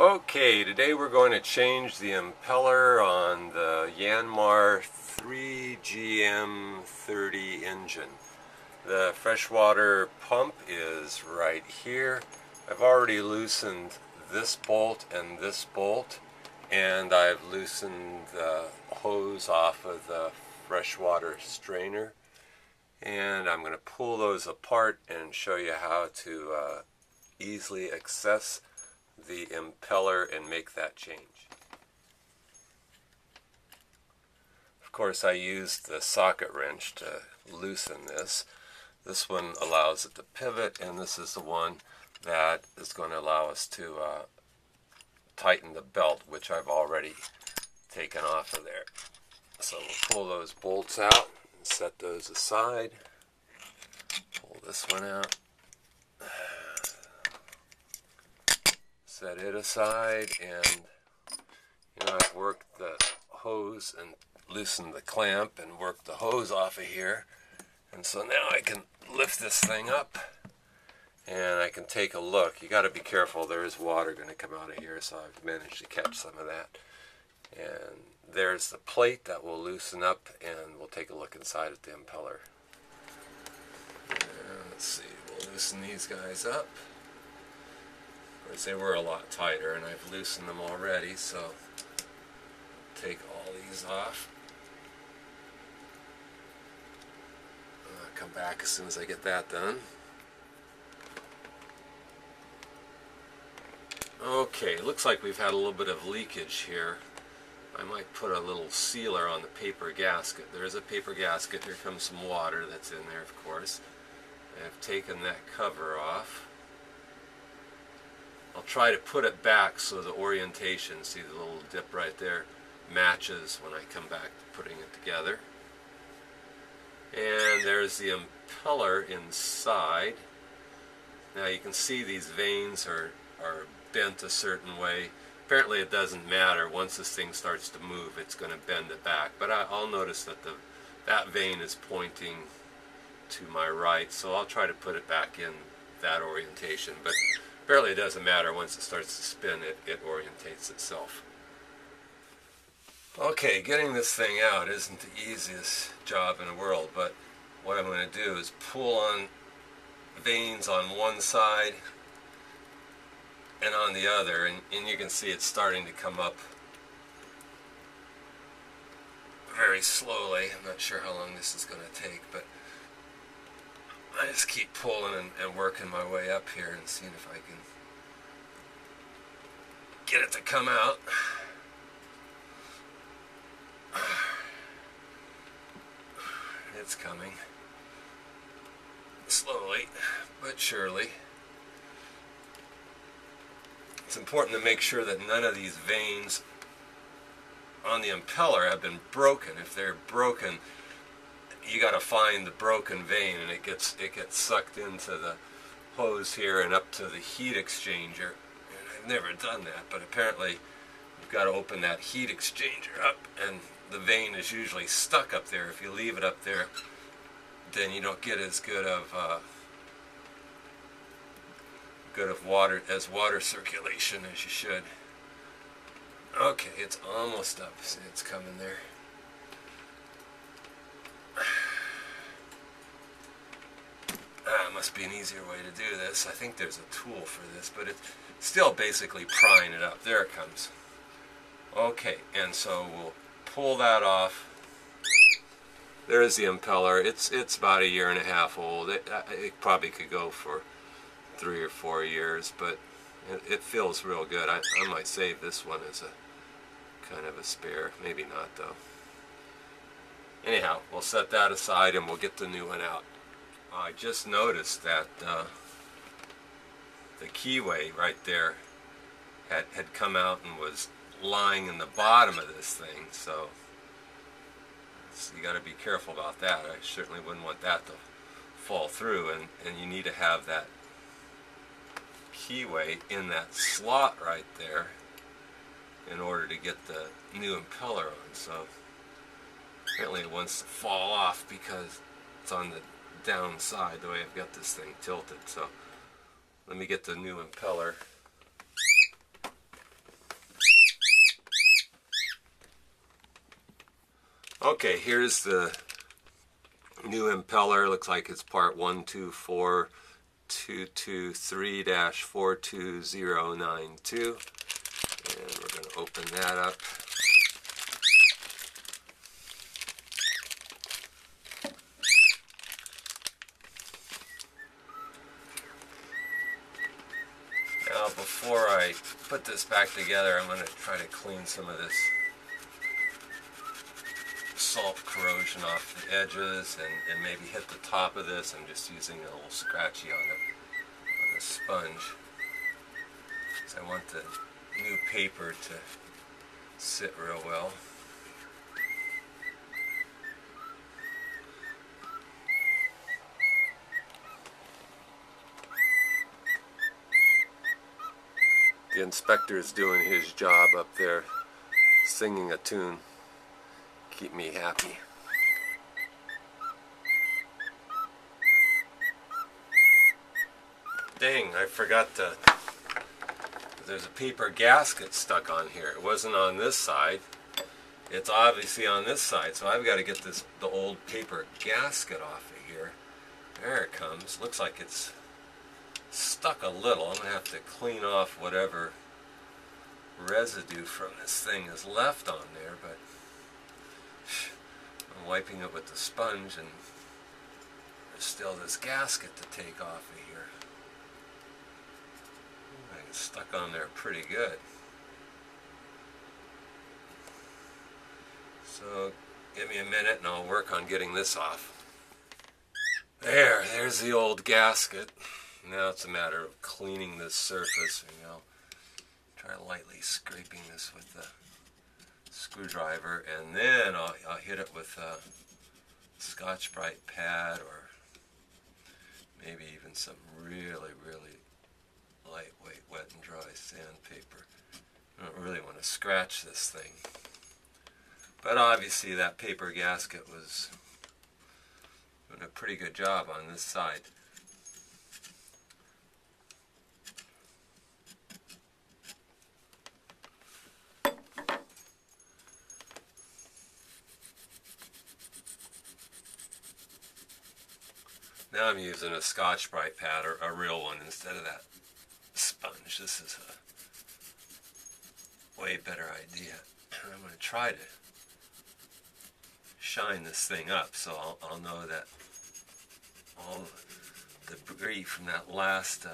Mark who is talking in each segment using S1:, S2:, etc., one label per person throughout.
S1: Okay, today we're going to change the impeller on the Yanmar 3GM30 engine. The freshwater pump is right here. I've already loosened this bolt and this bolt, and I've loosened the hose off of the freshwater strainer. And I'm going to pull those apart and show you how to easily access the impeller and make that change. Of course, I used the socket wrench to loosen this. This one allows it to pivot, and this is the one that is going to allow us to tighten the belt, which I've already taken off of there. So we'll pull those bolts out and set those aside. Pull this one out. Set it aside, and I've worked the hose and loosened the clamp and worked the hose off of here, and so now I can lift this thing up and I can take a look. You got to be careful, there is water going to come out of here, so I've managed to catch some of that. And there's the plate that will loosen up, and we'll take a look inside at the impeller. And let's see, we'll loosen these guys up. Of course, they were a lot tighter, and I've loosened them already, so take all these off. I'll come back as soon as I get that done. Okay, looks like we've had a little bit of leakage here. I might put a little sealer on the paper gasket. There is a paper gasket. Here comes some water that's in there, of course. I've taken that cover off. I'll try to put it back so the orientation, see the little dip right there, matches when I come back to putting it together. And there's the impeller inside. Now you can see these vanes are bent a certain way. Apparently it doesn't matter. Once this thing starts to move, it's going to bend it back. But I'll notice that that vane is pointing to my right, so I'll try to put it back in that orientation. But apparently it doesn't matter. Once it starts to spin, it orientates itself. Okay, getting this thing out isn't the easiest job in the world, but what I'm going to do is pull on vanes on one side and on the other, and you can see it's starting to come up very slowly. I'm not sure how long this is going to take, but I just keep pulling and working my way up here and seeing if I can get it to come out. It's coming. Slowly, but surely. It's important to make sure that none of these vanes on the impeller have been broken. If they're broken, you got to find the broken vane, and it gets sucked into the hose here and up to the heat exchanger. And I've never done that, but apparently you've got to open that heat exchanger up, and the vane is usually stuck up there. If you leave it up there, then you don't get as good of water circulation as you should. Okay, it's almost up. See, it's coming there. Must be an easier way to do this. I think there's a tool for this, but it's still basically prying it up. There it comes. Okay, and so we'll pull that off. There's the impeller. It's about 1.5 years old. It probably could go for 3 or 4 years, but it feels real good. I might save this one as a kind of a spare. Maybe not, though. Anyhow, we'll set that aside and we'll get the new one out. I just noticed that the keyway right there had come out and was lying in the bottom of this thing, so you got to be careful about that. I certainly wouldn't want that to fall through, and you need to have that keyway in that slot right there in order to get the new impeller on. So apparently it wants to fall off because it's on the downside the way I've got this thing tilted. So let me get the new impeller Okay, here's the new impeller. Looks like it's part 124223-42092. And we're going to open that up. Now, before I put this back together, I'm going to try to clean some of this salt corrosion off the edges and maybe hit the top of this. I'm just using a little scratchy on the sponge. So I want the new paper to sit real well. The inspector's doing his job up there, singing a tune. Keep me happy. Dang, I forgot to... There's a paper gasket stuck on here. It wasn't on this side. It's obviously on this side, so I've got to get the old paper gasket off of here. There it comes. Looks like it's stuck a little. I'm going to have to clean off whatever residue from this thing is left on there, but I'm wiping it with the sponge and there's still this gasket to take off of here. It's stuck on there pretty good. So give me a minute and I'll work on getting this off. There's the old gasket. Now it's a matter of cleaning this surface. Try lightly scraping this with the screwdriver, and then I'll hit it with a Scotch-Brite pad or maybe even some really, really lightweight wet and dry sandpaper. I don't really want to scratch this thing. But obviously that paper gasket was doing a pretty good job on this side. Now I'm using a Scotch-Brite pad, or a real one, instead of that sponge. This is a way better idea. I'm going to try to shine this thing up so I'll know that all the debris from that last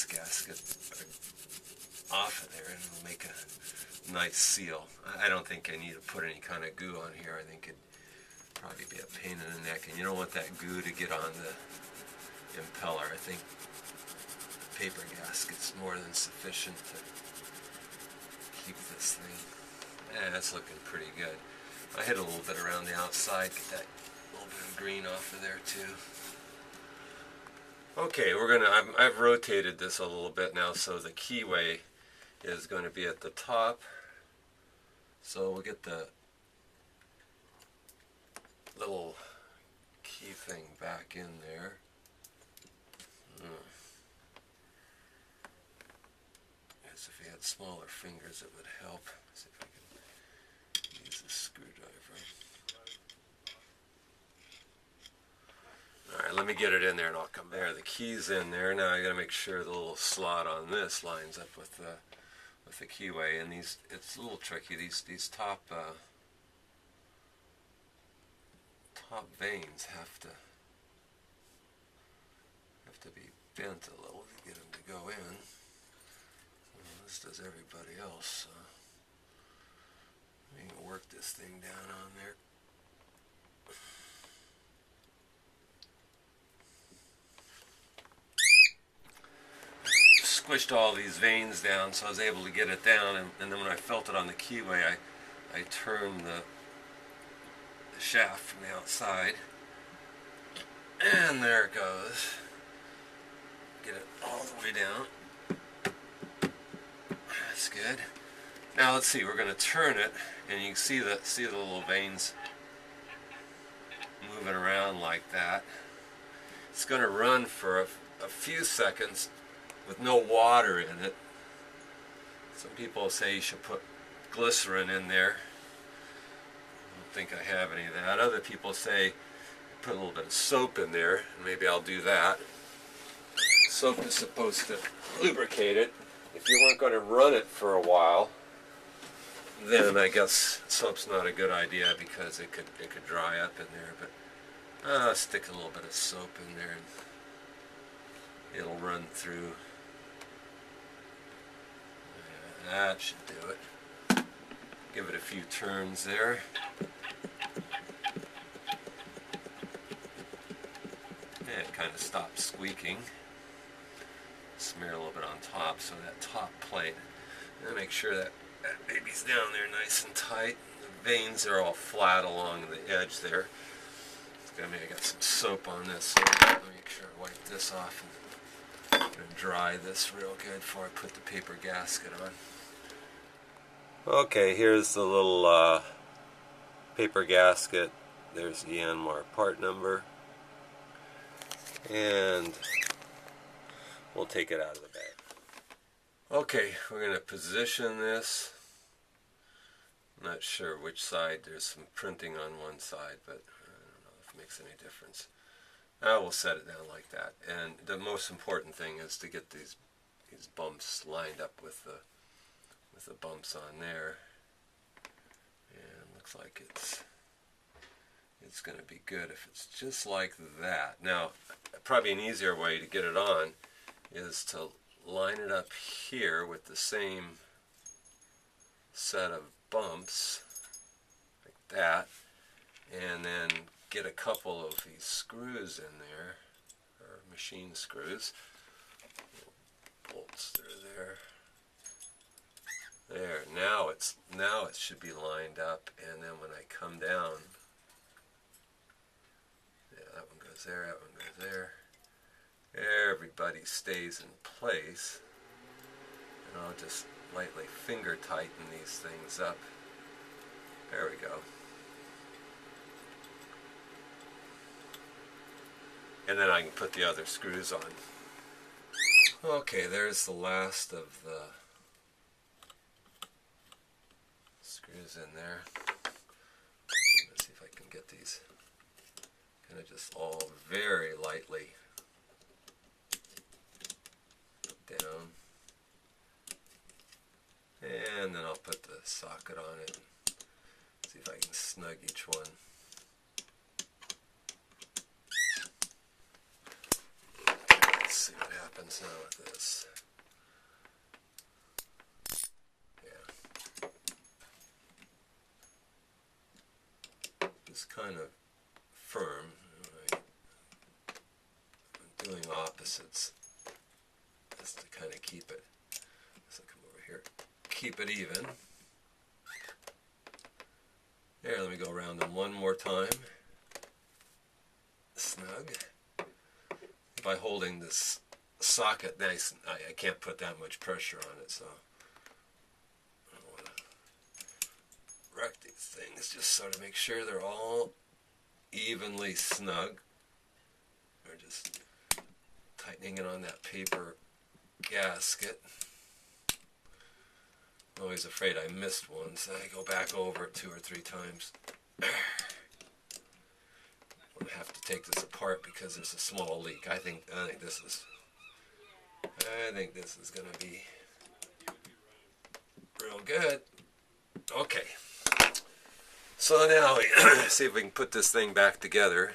S1: gasket are off of there, and it'll make a nice seal. I don't think I need to put any kind of goo on here. I think it'd probably be a pain in the neck, and you don't want that goo to get on the impeller. I think the paper gasket's more than sufficient to keep this thing. That's looking pretty good. I hit a little bit around the outside, get that little bit of green off of there too. Okay, I've rotated this a little bit now, so the keyway is going to be at the top. So we'll get the little key thing back in there. Guess if you had smaller fingers it would help. Let's see if I can use this screwdriver. Alright, let me get it in there and I'll come back. There, the key's in there. Now I gotta make sure the little slot on this lines up with the keyway, and it's a little tricky. These top veins have to be bent a little to get them to go in. Well, this does everybody else. So I'm gonna work this thing down on there. Squished all these veins down so I was able to get it down, and then when I felt it on the keyway, I turned the shaft from the outside, and there it goes. Get it all the way down. That's good. Now let's see, we're going to turn it, and you can see the little veins moving around like that. It's going to run for a few seconds with no water in it. Some people say you should put glycerin in there. think I have any of that. Other people say put a little bit of soap in there, and maybe I'll do that. Soap is supposed to lubricate it. If you weren't going to run it for a while, then I guess soap's not a good idea because it could dry up in there. But stick a little bit of soap in there and it'll run through. Yeah, that should do it. Give it a few turns there. And it kind of stops squeaking. Smear a little bit on top, so that top plate. And make sure that baby's down there nice and tight. The veins are all flat along the edge there. I got some soap on this, so let me make sure I wipe this off and dry this real good before I put the paper gasket on. Okay, here's the little paper gasket. There's the Yanmar part number. And we'll take it out of the bag. Okay, we're going to position this. I'm not sure which side. There's some printing on one side, but I don't know if it makes any difference. We'll set it down like that. And the most important thing is to get these bumps lined up with the bumps on there. And looks like it's going to be good if it's just like that. Now, probably an easier way to get it on is to line it up here with the same set of bumps, like that, and then get a couple of these screws in there, or machine screws, bolts through there. There, now it should be lined up, and then when I come down, yeah, that one goes there, that one goes there. Everybody stays in place, and I'll just lightly finger tighten these things up. There we go. And then I can put the other screws on. Okay, there's the last of the screws in there. Let's see if I can get these kind of just all very lightly down, and then I'll put the socket on it and see if I can snug each one. Let's see what happens now with this. Yeah, just kind of firm. I'm doing opposites. To kind of keep it, so come over here, keep it even. There, let me go around them one more time. Snug. By holding this socket nice, I can't put that much pressure on it, so I don't want to wreck these things, just so to make sure they're all evenly snug. Or just tightening it on that paper gasket. I'm always afraid I missed one, so I go back over it 2 or 3 times. I'm going to have to take this apart because there's a small leak. I think this is going to be real good. Okay. So now we see if we can put this thing back together.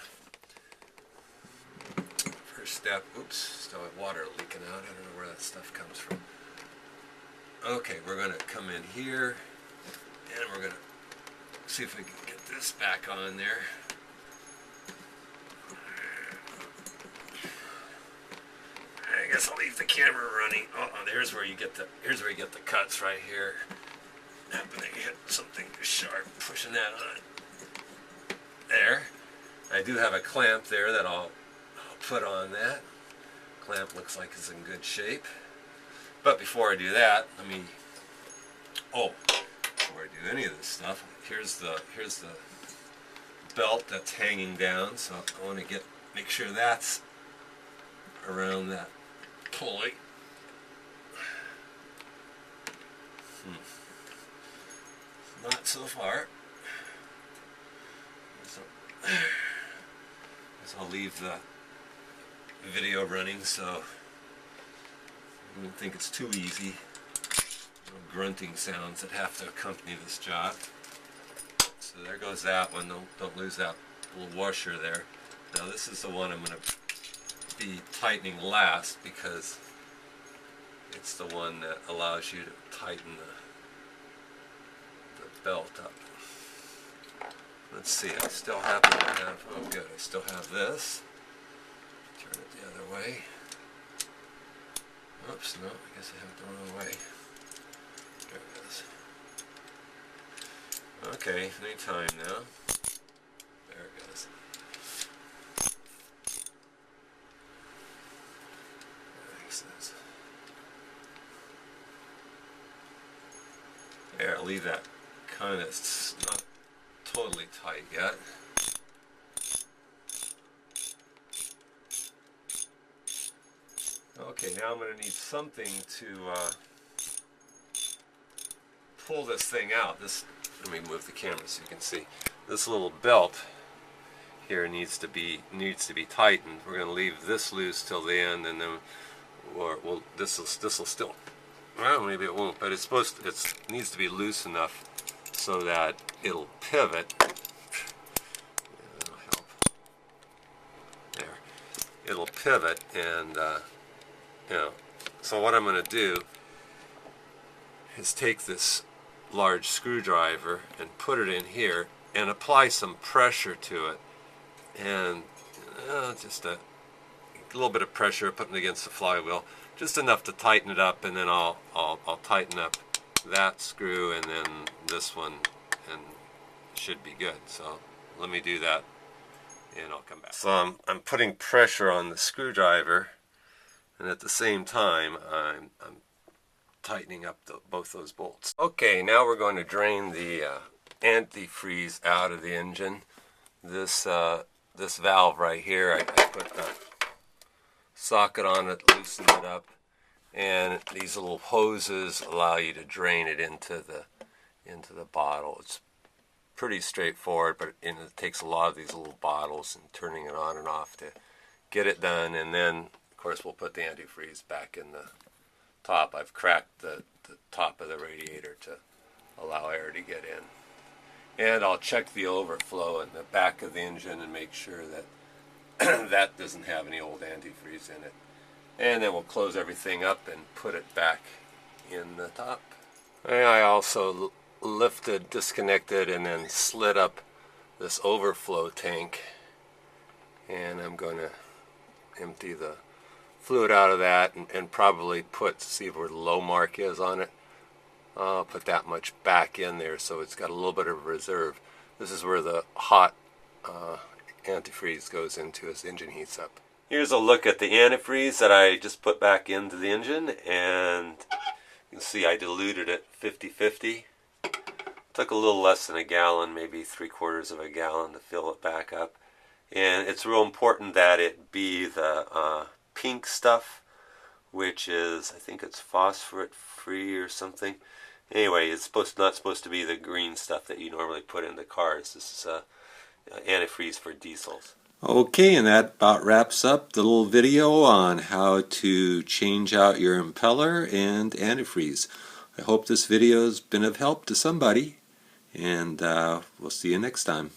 S1: First step, oops, still have water leaking out. I don't know where that stuff comes from. Okay, we're going to come in here, and we're going to see if we can get this back on there. I guess I'll leave the camera running. Oh, here's where you get the cuts right here. Happened to hit something sharp, pushing that on. There. I do have a clamp there that I'll put on that. Clamp looks like it's in good shape. But before I do that, before I do any of this stuff, here's the belt that's hanging down. So I want to make sure that's around that pulley. Not so far. I'll leave the video running so I don't think it's too easy. No grunting sounds that have to accompany this job. So there goes that one. Don't lose that little washer there. Now this is the one I'm going to be tightening last because it's the one that allows you to tighten the belt up. Let's see, I still happen to have, oh good, I still have this. Turn it the other way. Oops, no, I guess I have it the wrong way. There it is. Okay, anytime now. There it goes. That makes sense. There, I'll leave that kind of not totally tight yet. Okay, now I'm going to need something to pull this thing out. Let me move the camera so you can see. This little belt here needs to be tightened. We're going to leave this loose till the end, and then this will still. Well, maybe it won't, but it needs to be loose enough so that it'll pivot. That'll help. There, it'll pivot, and so what I'm going to do is take this large screwdriver and put it in here and apply some pressure to it, and just a little bit of pressure, putting it against the flywheel, just enough to tighten it up, and then I'll tighten up that screw and then this one, and it should be good. So let me do that and I'll come back. So I'm putting pressure on the screwdriver, and at the same time I'm tightening up both those bolts. Okay, now we're going to drain the antifreeze out of the engine. This valve right here, I put a socket on it, loosen it up, and these little hoses allow you to drain it into the bottle. It's pretty straightforward, but it takes a lot of these little bottles and turning it on and off to get it done. And then of course we'll put the antifreeze back in the top. I've cracked the top of the radiator to allow air to get in. And I'll check the overflow in the back of the engine and make sure that that doesn't have any old antifreeze in it. And then we'll close everything up and put it back in the top. And I also disconnected, and then slid up this overflow tank. And I'm going to empty the fluid out of that and probably see where the low mark is on it. I'll put that much back in there so it's got a little bit of reserve. This is where the hot antifreeze goes into as the engine heats up. Here's a look at the antifreeze that I just put back into the engine, and you can see I diluted it 50-50. Took a little less than a gallon, maybe 3/4 of a gallon to fill it back up. And it's real important that it be the pink stuff, which is, I think it's phosphorus free or something. Anyway, it's not supposed to be the green stuff that you normally put in the cars. This is antifreeze for diesels. Okay, and that about wraps up the little video on how to change out your impeller and antifreeze. I hope this video has been of help to somebody, and we'll see you next time.